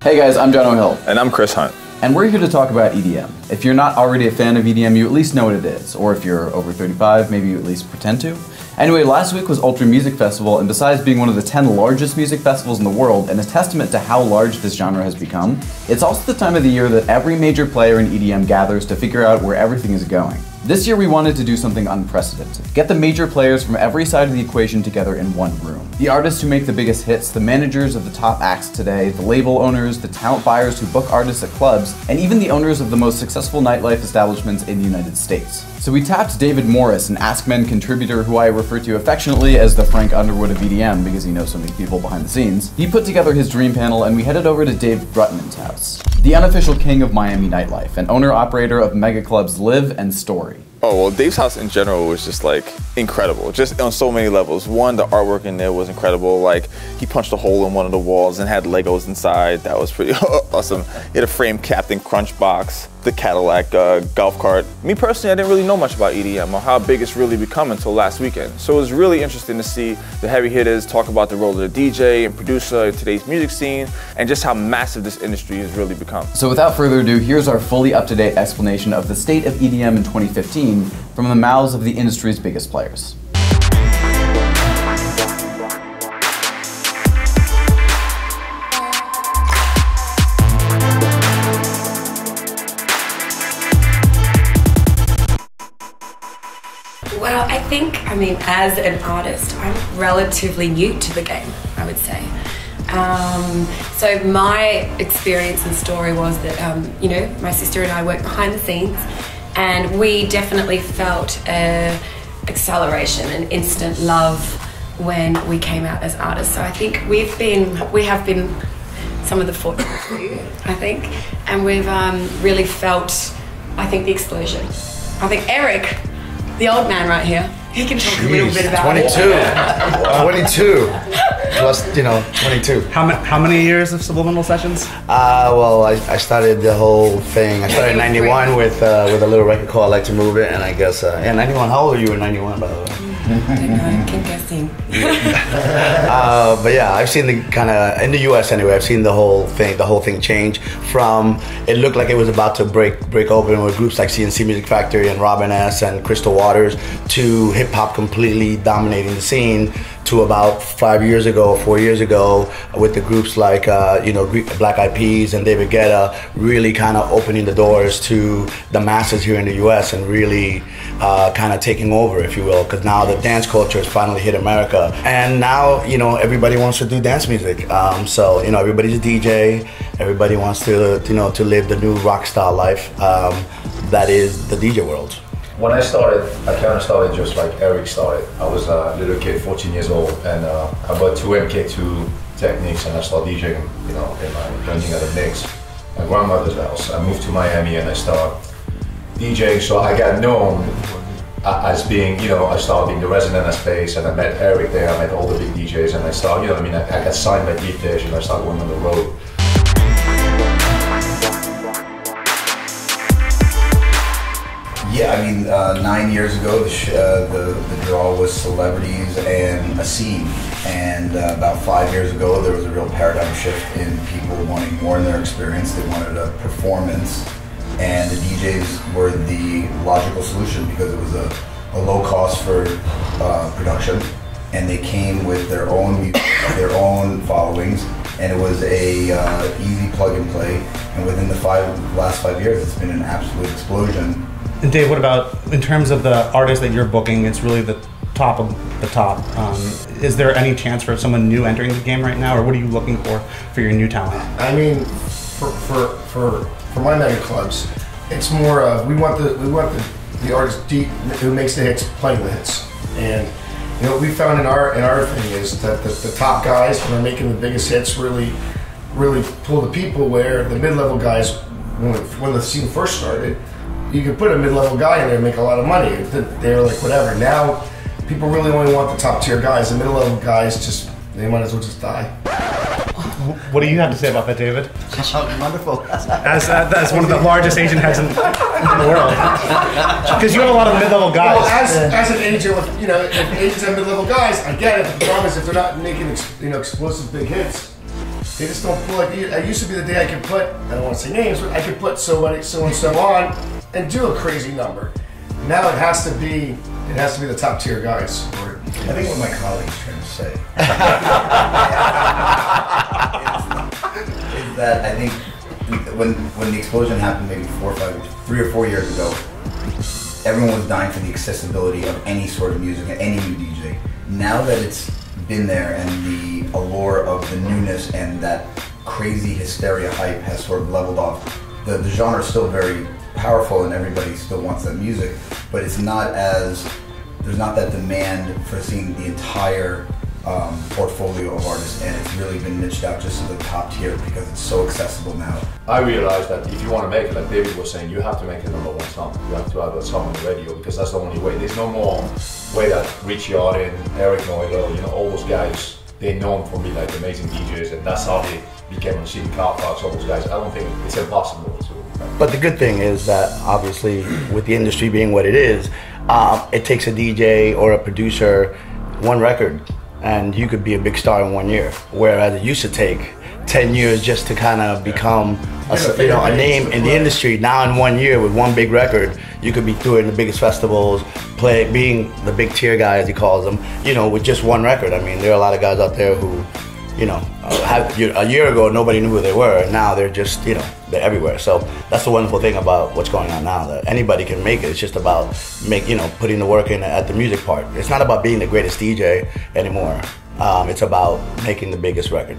Hey guys, I'm John O'Hill. And I'm Chris Hunt. And we're here to talk about EDM. If you're not already a fan of EDM, you at least know what it is. Or if you're over 35, maybe you at least pretend to. Anyway, last week was Ultra Music Festival, and besides being one of the 10 largest music festivals in the world, and a testament to how large this genre has become, it's also the time of the year that every major player in EDM gathers to figure out where everything is going. This year we wanted to do something unprecedented. Get the major players from every side of the equation together in one room. The artists who make the biggest hits, the managers of the top acts today, the label owners, the talent buyers who book artists at clubs, and even the owners of the most successful nightlife establishments in the United States. So we tapped David Morris, an AskMen contributor who I refer to affectionately as the Frank Underwood of EDM because he knows so many people behind the scenes. He put together his dream panel and we headed over to Dave Brutman's house, the unofficial king of Miami nightlife and owner-operator of mega clubs Live and Story. Oh, well, Dave's house in general was just like incredible, just on so many levels. One, the artwork in there was incredible. Like, he punched a hole in one of the walls and had Legos inside. That was pretty awesome. He had a framed Captain Crunch box, the Cadillac golf cart. Me personally, I didn't really know much about EDM or how big it's really become until last weekend. So it was really interesting to see the heavy hitters talk about the role of the DJ and producer in today's music scene and just how massive this industry has really become. So without further ado, here's our fully up-to-date explanation of the state of EDM in 2015 from the mouths of the industry's biggest players. Well, I mean, as an artist, I'm relatively new to the game, I would say. So my experience and story was that, you know, my sister and I worked behind the scenes, and we definitely felt an acceleration and instant love when we came out as artists. So I think we have been some of the fortunate few, I think, and we've really felt, I think, the explosion. I think ERICK, the old man right here, he can talk a little bit about 22. it. 22. Plus, you know, 22. How many years of Subliminal Sessions? Well, I started the whole thing. I started in 91 with a little record called I Like to Move It, and I guess, yeah, 91. How old are you in 91, by the way? I don't know, keep guessing. But yeah, I've seen the kind of, in the US anyway, I've seen the whole thing change from, it looked like it was about to break open with groups like CNC Music Factory and Robin S. and Crystal Waters, to hip hop completely dominating the scene, to about 4 years ago with the groups like you know, Black Eyed Peas and David Guetta really kind of opening the doors to the masses here in the US and really kind of taking over, if you will, because now the dance culture has finally hit America, and now, you know, everybody wants to do dance music. So, you know, everybody's a DJ, everybody wants to, you know, to live the new rock style life that is the DJ world. When I started, I kind of started just like ERICK started. I was a little kid, 14 years old, and I bought two MK2 Techniques and I started DJing, you know, in my renting at a mix. My grandmother's house. I moved to Miami and I started DJing, so I got known as being, you know, I started being the resident at Space, and I met ERICK there, I met all the big DJs, and I started, you know what I mean, I got signed by Deep Dish and I started going on the road. Yeah, I mean, 9 years ago, the draw was celebrities and a scene. And about 5 years ago, there was a real paradigm shift in people wanting more in their experience. They wanted a performance. And the DJs were the logical solution because it was a low cost for production. And they came with their own music, their own followings. And it was a easy plug and play. And within the last 5 years, it's been an absolute explosion. And Dave, what about in terms of the artists that you're booking? It's really the top of the top. Is there any chance for someone new entering the game right now, or what are you looking for your new talent? I mean, for my mega clubs, it's more of we want the artist who makes the hits playing the hits. And you know, what we found in our thing is that the top guys, when they're making the biggest hits, really pull the people, where the mid-level guys, when the scene first started, you could put a mid-level guy in there and make a lot of money. They were like, whatever. Now, people really only want the top tier guys. The middle-level guys, just, they might as well just die. What do you have to say about that, David? Wonderful. As one of the largest Asian heads in the world. Because you have a lot of mid-level guys. Well, as an agent, you know, if agents have mid-level guys, I get it. But the problem is if they're not making, you know, explosive big hits, They just don't pull like it used to be the day I could put, I don't want to say names, but I could put so and so on and do a crazy number. Now it has to be the top tier guys. I think what my colleague's trying to say is that I think when the explosion happened maybe 3 or 4 years ago, everyone was dying for the accessibility of any sort of music and any new DJ. Now that it's been there and the allure of the newness and that crazy hysteria hype has sort of leveled off, the genre is still very powerful and everybody still wants that music, but it's not as, there's not that demand for seeing the entire portfolio of artists, and it's really been niched out just to the top tier because it's so accessible now. I realized that if you want to make it, like David was saying, you have to make a #1 song. You have to have a song on the radio because that's the only way. There's no more way that Richie Arden, ERICK, MORILLO, you know, all those guys, they're known for being like amazing DJs, and that's how they became on CD car parks, all those guys. I don't think it's impossible to. But the good thing is that obviously with the industry being what it is, it takes a DJ or a producer one record and you could be a big star in 1 year. Whereas it used to take 10 years just to kind of become a name in the industry. Now in 1 year with one big record, you could be touring the biggest festivals, being the big tier guy as he calls them, you know, with just one record. I mean, there are a lot of guys out there who, you know, a year ago nobody knew who they were, and now they're just, you know, they're everywhere. So that's the wonderful thing about what's going on now, that anybody can make it. It's just about putting the work in at the music part. It's not about being the greatest DJ anymore. It's about making the biggest record.